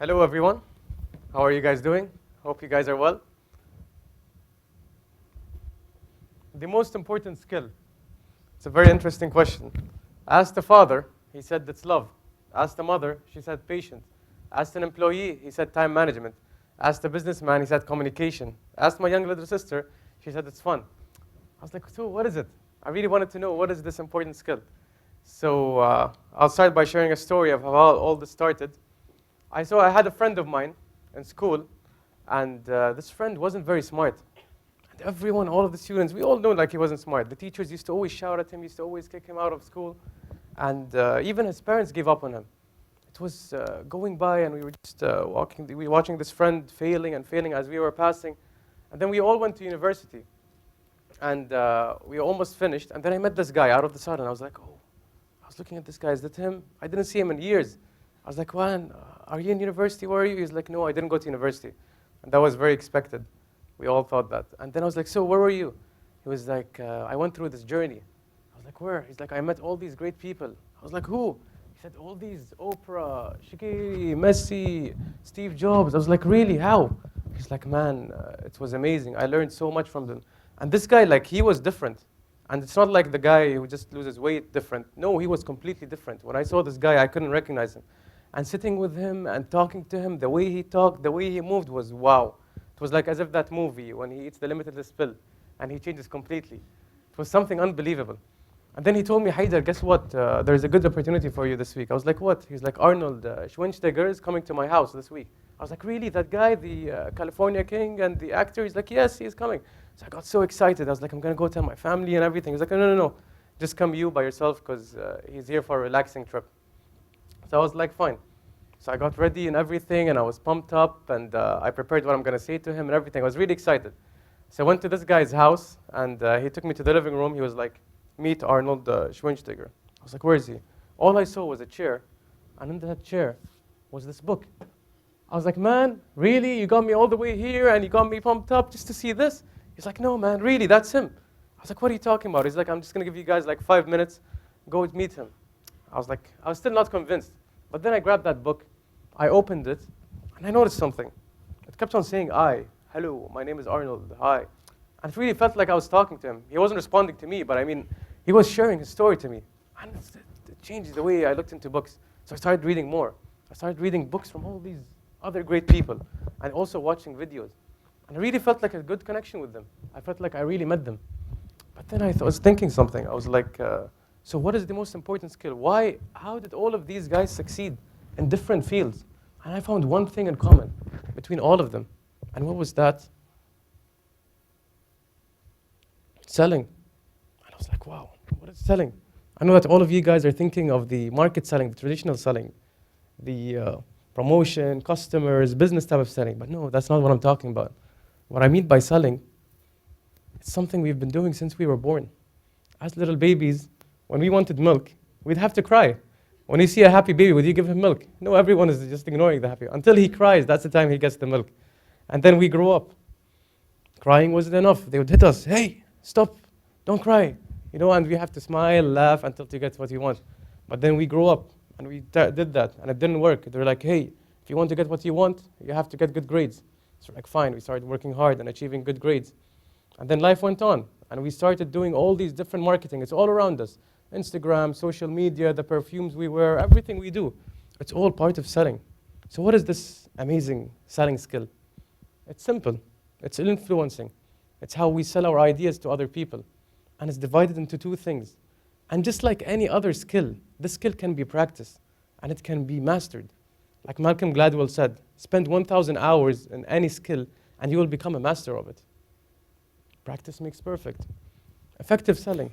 Hello, everyone. How are you guys doing? Hope you guys are well. The most important skill. It's a very interesting question. Asked the father, he said it's love. Asked the mother, she said patience. Asked an employee, he said time management. Asked a businessman, he said communication. Asked my young little sister, she said it's fun. I was like, so what is it? I really wanted to know what is this important skill. So I'll start by sharing a story of how all this started. I had a friend of mine in school, and this friend wasn't very smart. And everyone, all of the students, we all know like he wasn't smart. The teachers used to always shout at him, used to always kick him out of school. And even his parents gave up on him. It was going by, and we were just we were watching this friend failing and failing as we were passing. And then we all went to university. And we almost finished. And then I met this guy out of the sudden. I was like, oh, I was looking at this guy. Is that him? I didn't see him in years. I was like, man, are you in university? Where are you? He's like, no, I didn't go to university. And that was very expected. We all thought that. And then I was like, so where were you? He was like, I went through this journey. I was like, where? He's like, I met all these great people. I was like, who? He said, all these Oprah, Shakiri, Messi, Steve Jobs. I was like, really? How? He's like, man, it was amazing. I learned so much from them. And this guy, like, he was different. And it's not like the guy who just loses weight different. No, he was completely different. When I saw this guy, I couldn't recognize him. And sitting with him and talking to him, the way he talked, the way he moved was wow. It was like as if that movie, when he eats the limitless pill, and he changes completely. It was something unbelievable. And then he told me, Haider, guess what? There's a good opportunity for you this week. I was like, what? He's like, Arnold Schwarzenegger is coming to my house this week. I was like, really? That guy, the California King and the actor? He's like, yes, he's coming. So I got so excited. I was like, I'm going to go tell my family and everything. He's like, no. Just come you by yourself because he's here for a relaxing trip. So I was like, fine. So I got ready and everything, and I was pumped up, and I prepared what I'm going to say to him and everything. I was really excited. So I went to this guy's house, and he took me to the living room. He was like, meet Arnold Schwarzenegger. I was like, where is he? All I saw was a chair, and in that chair was this book. I was like, man, really? You got me all the way here, and you got me pumped up just to see this? He's like, no, man, really, that's him. I was like, what are you talking about? He's like, I'm just going to give you guys like 5 minutes. Go meet him. I was like, I was still not convinced. But then I grabbed that book. I opened it, and I noticed something. It kept on saying, hello, my name is Arnold, hi. And it really felt like I was talking to him. He wasn't responding to me, but I mean, he was sharing his story to me. And it changed the way I looked into books. So I started reading more. I started reading books from all these other great people, and also watching videos. And I really felt like a good connection with them. I felt like I really met them. But then I was thinking something. I was like, so what is the most important skill? How did all of these guys succeed in different fields? And I found one thing in common between all of them. And what was that? Selling. And I was like, wow, what is selling? I know that all of you guys are thinking of the market selling, the traditional selling, the promotion, customers, business type of selling. But no, that's not what I'm talking about. What I mean by selling, it's something we've been doing since we were born. As little babies, when we wanted milk, we'd have to cry. When you see a happy baby, would you give him milk? No, everyone is just ignoring the happy. Until he cries, that's the time he gets the milk. And then we grow up. Crying wasn't enough. They would hit us. Hey, stop, don't cry. And we have to smile, laugh until you get what you want. But then we grow up, and we did that, and it didn't work. They're like, hey, if you want to get what you want, you have to get good grades. So like, fine, we started working hard and achieving good grades. And then life went on, and we started doing all these different marketing. It's all around us. Instagram, social media, the perfumes we wear, everything we do. It's all part of selling. So what is this amazing selling skill? It's simple. It's influencing. It's how we sell our ideas to other people. And it's divided into two things. And just like any other skill, this skill can be practiced, and it can be mastered. Like Malcolm Gladwell said, spend 1,000 hours in any skill, and you will become a master of it. Practice makes perfect. Effective selling.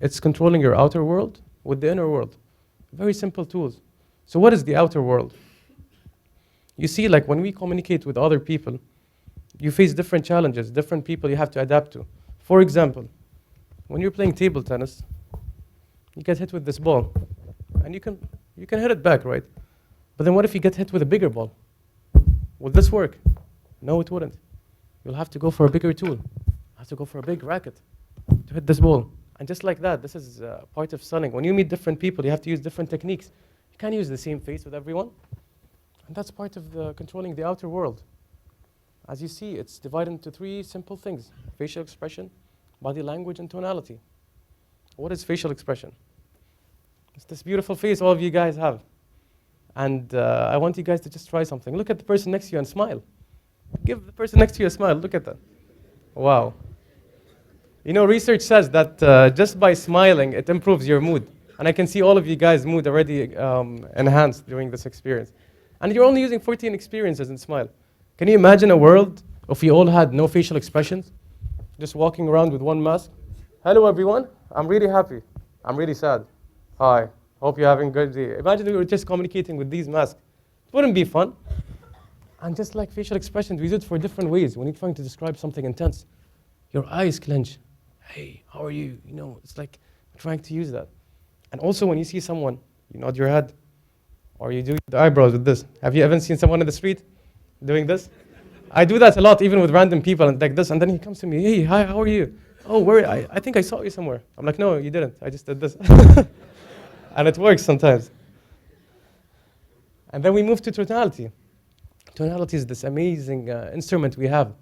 It's controlling your outer world with the inner world. Very simple tools. So what is the outer world? You see, like when we communicate with other people, you face different challenges, different people you have to adapt to. For example, when you're playing table tennis, you get hit with this ball, and you can hit it back, right? But then what if you get hit with a bigger ball? Will this work? No, it wouldn't. You'll have to go for a bigger tool. You have to go for a big racket to hit this ball. And just like that, this is part of selling. When you meet different people, you have to use different techniques. You can't use the same face with everyone. And that's part of controlling the outer world. As you see, it's divided into three simple things: facial expression, body language, and tonality. What is facial expression? It's this beautiful face all of you guys have. And I want you guys to just try something. Look at the person next to you and smile. Give the person next to you a smile. Look at that. Wow. You know, research says that just by smiling, it improves your mood. And I can see all of you guys' mood already enhanced during this experience. And you're only using 14 experiences in Smile. Can you imagine a world if we all had no facial expressions? Just walking around with one mask. Hello, everyone. I'm really happy. I'm really sad. Hi. Hope you're having a good day. Imagine we were just communicating with these masks. It wouldn't be fun. And just like facial expressions, we use it for different ways. When you're trying to describe something intense, your eyes clench. Hey, how are you? You know, it's like trying to use that. And also when you see someone, you nod your head, or you do the eyebrows with this. Have you ever seen someone in the street doing this? I do that a lot, even with random people and like this. And then he comes to me, hey, hi, how are you? Oh, where? I think I saw you somewhere. I'm like, no, you didn't. I just did this. And it works sometimes. And then we move to tonality. Tonality is this amazing instrument we have.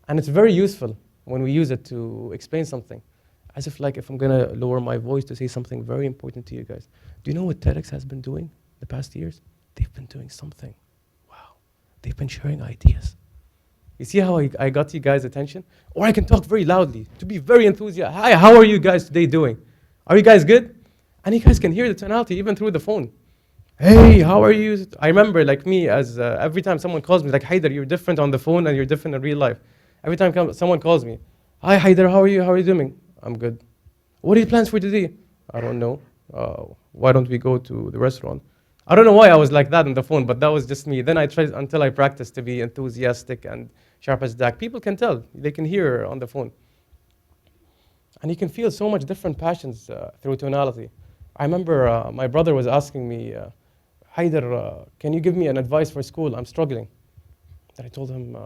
And it's very useful when we use it to explain something. As if like if I'm going to lower my voice to say something very important to you guys. Do you know what TEDx has been doing the past years? They've been doing something. Wow. They've been sharing ideas. You see how I got you guys' attention? Or I can talk very loudly to be very enthusiastic. Hi, how are you guys today doing? Are you guys good? And you guys can hear the tonality even through the phone. Hey, how are you? I remember like me as every time someone calls me, like, Haider, you're different on the phone and you're different in real life. Every time someone calls me, hi, Haider, how are you? How are you doing? I'm good. What are your plans for today? I don't know. Why don't we go to the restaurant? I don't know why I was like that on the phone, but that was just me. Then I tried until I practiced to be enthusiastic and sharp as tack. People can tell. They can hear on the phone. And you can feel so much different passions through tonality. I remember my brother was asking me, Haider, can you give me an advice for school? I'm struggling. Then I told him,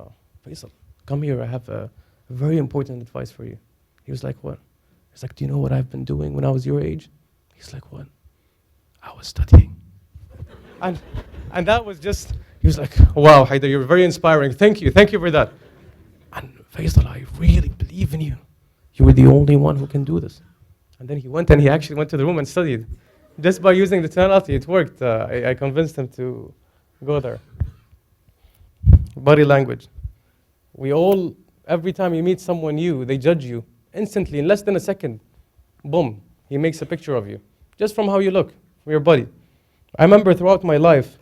Faisal, come here. I have a very important advice for you. He was like, what? He's like, do you know what I've been doing when I was your age? He's like, what? I was studying. And that was just, he was like, wow, Haider, you're very inspiring. Thank you for that. And Faisal, I really believe in you. You were the only one who can do this. And then he went and he actually went to the room and studied. Just by using the tonality, it worked. I convinced him to go there. Body language. We all, every time you meet someone new, they judge you. Instantly, in less than a second, boom, he makes a picture of you. Just from how you look, from your body. I remember throughout my life,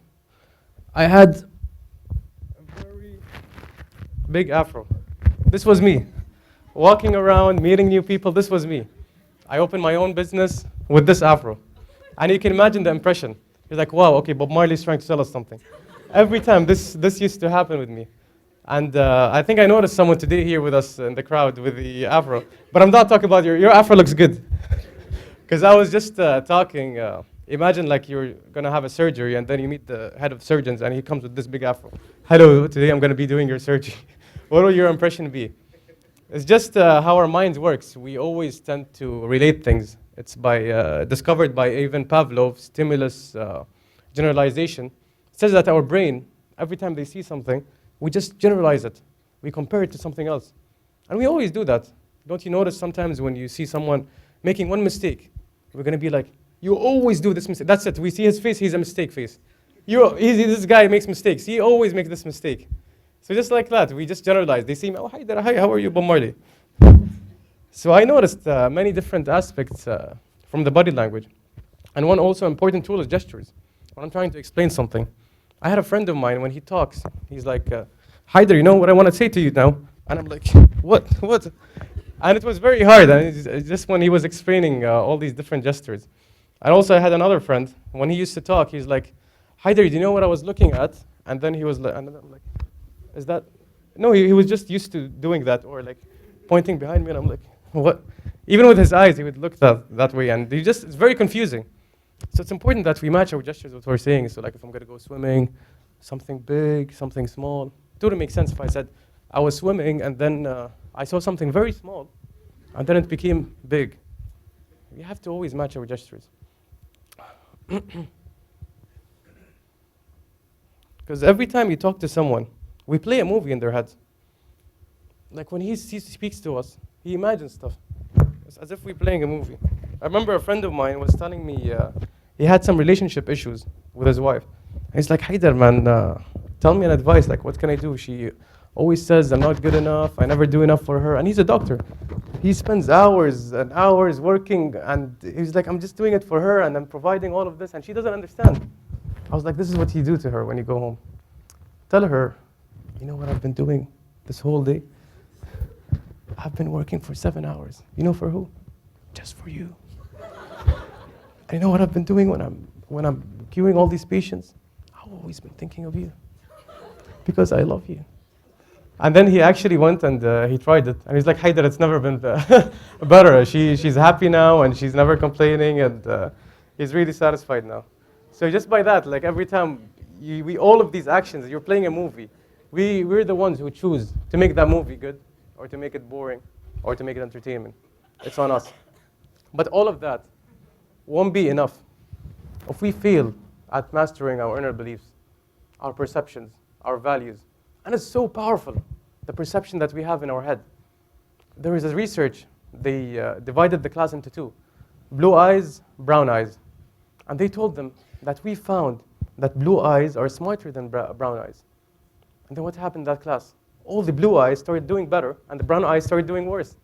I had a very big afro. This was me. Walking around, meeting new people, this was me. I opened my own business with this afro. And you can imagine the impression. You're like, wow, okay, Bob Marley's trying to sell us something. Every time, this used to happen with me. And I think I noticed someone today here with us in the crowd with the afro. But I'm not talking about your afro looks good. Because I was just talking, imagine like you're going to have a surgery and then you meet the head of surgeons and he comes with this big afro. Hello, today I'm going to be doing your surgery. What will your impression be? It's just how our minds works. We always tend to relate things. It's discovered by even Pavlov, stimulus generalization. It says that our brain, every time they see something, we just generalize it. We compare it to something else. And we always do that. Don't you notice sometimes when you see someone making one mistake, we're going to be like, you always do this mistake. That's it. We see his face, he's a mistake face. This guy makes mistakes. He always makes this mistake. So just like that, we just generalize. They see me, oh, hi there, hi, how are you, Bob Marley? So I noticed many different aspects from the body language. And one also important tool is gestures. When I'm trying to explain something, I had a friend of mine, when he talks, he's like, Haider, you know what I want to say to you now? And I'm like, what? And it was very hard. And it's just when he was explaining all these different gestures. And also I had another friend, when he used to talk, he's like, Haider, do you know what I was looking at? And then he was like, and I'm like, is that? No, he was just used to doing that, or like pointing behind me, and I'm like, what? Even with his eyes, he would look that way, and it's very confusing. So it's important that we match our gestures with what we're saying. So like if I'm going to go swimming, something big, something small. It wouldn't make sense if I said I was swimming, and then I saw something very small, and then it became big. We have to always match our gestures. Because every time you talk to someone, we play a movie in their heads. Like when he speaks to us, he imagines stuff. It's as if we're playing a movie. I remember a friend of mine was telling me he had some relationship issues with his wife. And he's like, Haider, man, tell me an advice. Like, what can I do? She always says I'm not good enough. I never do enough for her. And he's a doctor. He spends hours and hours working. And he's like, I'm just doing it for her. And I'm providing all of this. And she doesn't understand. I was like, this is what you do to her when you go home. Tell her, you know what I've been doing this whole day? I've been working for 7 hours. You know for who? Just for you. And you know what I've been doing when I'm curing all these patients? I've always been thinking of you. Because I love you. And then he actually went and he tried it. And he's like, Haider, it's never been better. She's happy now and she's never complaining and he's really satisfied now. So just by that, like every time, all of these actions, you're playing a movie. We're the ones who choose to make that movie good or to make it boring or to make it entertainment. It's on us. But all of that won't be enough if we fail at mastering our inner beliefs, our perceptions, our values. And it's so powerful, the perception that we have in our head. There is a research, they divided the class into two, blue eyes, brown eyes. And they told them that we found that blue eyes are smarter than brown eyes. And then what happened in that class? All the blue eyes started doing better, and the brown eyes started doing worse.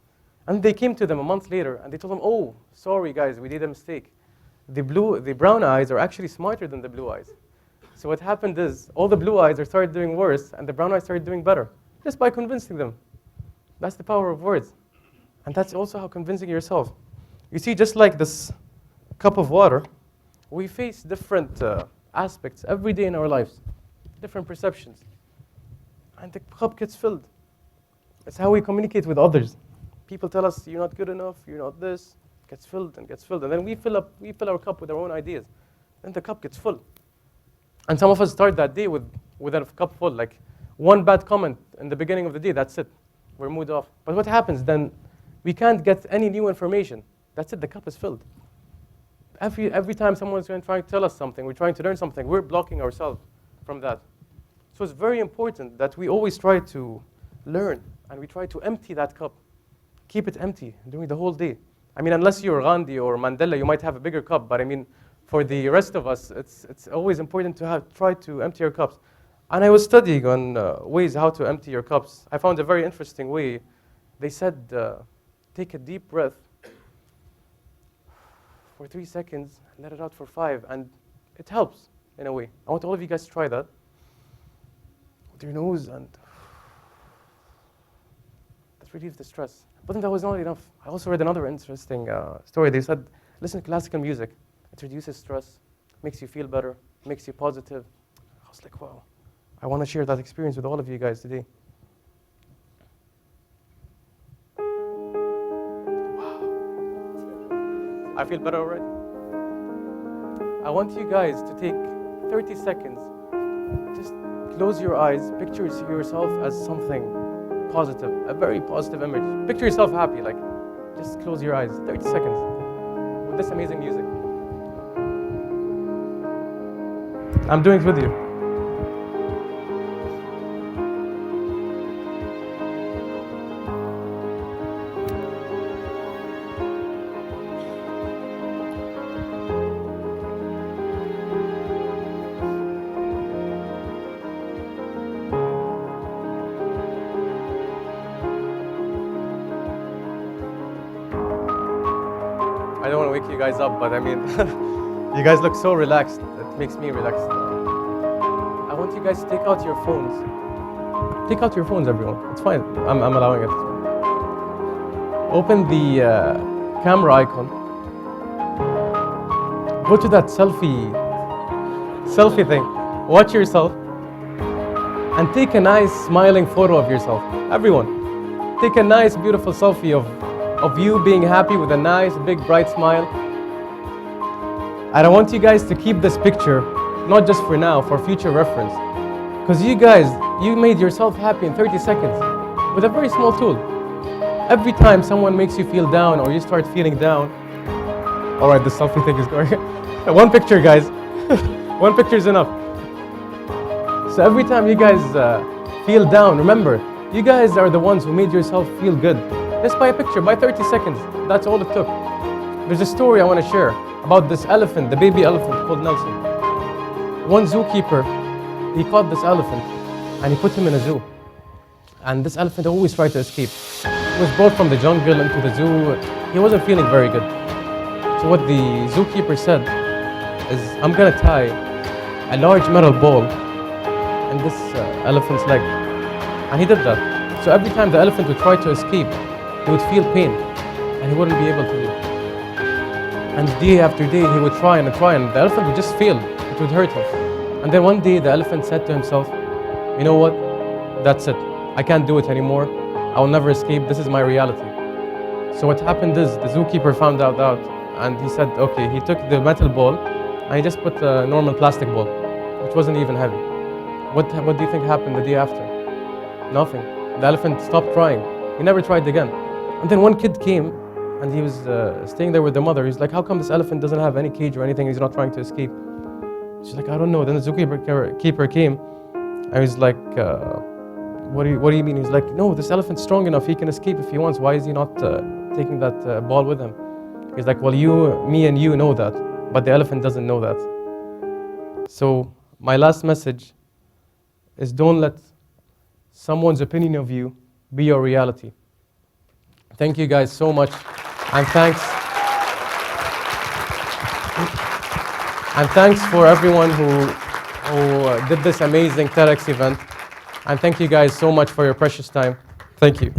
And they came to them a month later, and they told them, oh, sorry guys, we did a mistake. The brown eyes are actually smarter than the blue eyes. So what happened is, all the blue eyes started doing worse, and the brown eyes started doing better, just by convincing them. That's the power of words. And that's also how convincing yourself. You see, just like this cup of water, we face different aspects every day in our lives, different perceptions. And the cup gets filled. It's how we communicate with others. People tell us, you're not good enough, you're not this. It gets filled and gets filled. And then we fill our cup with our own ideas. Then the cup gets full. And some of us start that day with a cup full, like one bad comment in the beginning of the day, that's it. We're mood off. But what happens then? We can't get any new information. That's it, the cup is filled. Every time someone's trying to tell us something, we're trying to learn something, we're blocking ourselves from that. So it's very important that we always try to learn and we try to empty that cup. Keep it empty during the whole day. I mean, unless you're Gandhi or Mandela, you might have a bigger cup, but I mean, for the rest of us, it's always important to try to empty your cups. And I was studying on ways how to empty your cups. I found a very interesting way. They said, take a deep breath for 3 seconds, let it out for 5, and it helps in a way. I want all of you guys to try that with your nose, and that relieves the stress. But then that was not enough. I also read another interesting story. They said, listen to classical music. It reduces stress, makes you feel better, makes you positive. I was like, wow, I want to share that experience with all of you guys today. I feel better already. I want you guys to take 30 seconds. Just close your eyes. Picture yourself as something positive, a very positive image. Picture yourself happy, like just close your eyes. 30 seconds with this amazing music. I'm doing it with you. I don't want to wake you guys up, but I mean, you guys look so relaxed. It makes me relaxed. I want you guys to take out your phones. Take out your phones, everyone. It's fine. I'm allowing it. Open the camera icon. Go to that selfie thing. Watch yourself. And take a nice smiling photo of yourself. Everyone. Take a nice, beautiful selfie of you being happy with a nice, big, bright smile. And I want you guys to keep this picture, not just for now, for future reference. Because you guys, you made yourself happy in 30 seconds with a very small tool. Every time someone makes you feel down or you start feeling down, all right, the selfie thing is going. One picture, guys. One picture is enough. So So every time you guys feel down, remember, you guys are the ones who made yourself feel good. Just by a picture, by 30 seconds. That's all it took. There's a story I want to share about this elephant, the baby elephant called Nelson. One zookeeper, he caught this elephant and he put him in a zoo. And this elephant always tried to escape. He was brought from the jungle into the zoo. He wasn't feeling very good. So what the zookeeper said is, I'm gonna tie a large metal ball in this elephant's leg. And he did that. So every time the elephant would try to escape, he would feel pain and he wouldn't be able to leave. And day after day, he would try and the elephant would just fail. It would hurt him. And then one day, the elephant said to himself, you know what? That's it. I can't do it anymore. I will never escape. This is my reality. So what happened is, the zookeeper found out and he said, okay, he took the metal ball and he just put a normal plastic ball, which wasn't even heavy. What do you think happened the day after? Nothing. The elephant stopped trying. He never tried again. And then one kid came and he was staying there with the mother. He's like, how come this elephant doesn't have any cage or anything? He's not trying to escape. She's like, I don't know. Then the zookeeper came and he's like, what do you mean? He's like, no, this elephant's strong enough. He can escape if he wants. Why is he not taking that ball with him? He's like, well, me and you know that, but the elephant doesn't know that. So my last message is, don't let someone's opinion of you be your reality. Thank you guys so much, and thanks for everyone who did this amazing TEDx event. And thank you guys so much for your precious time. Thank you.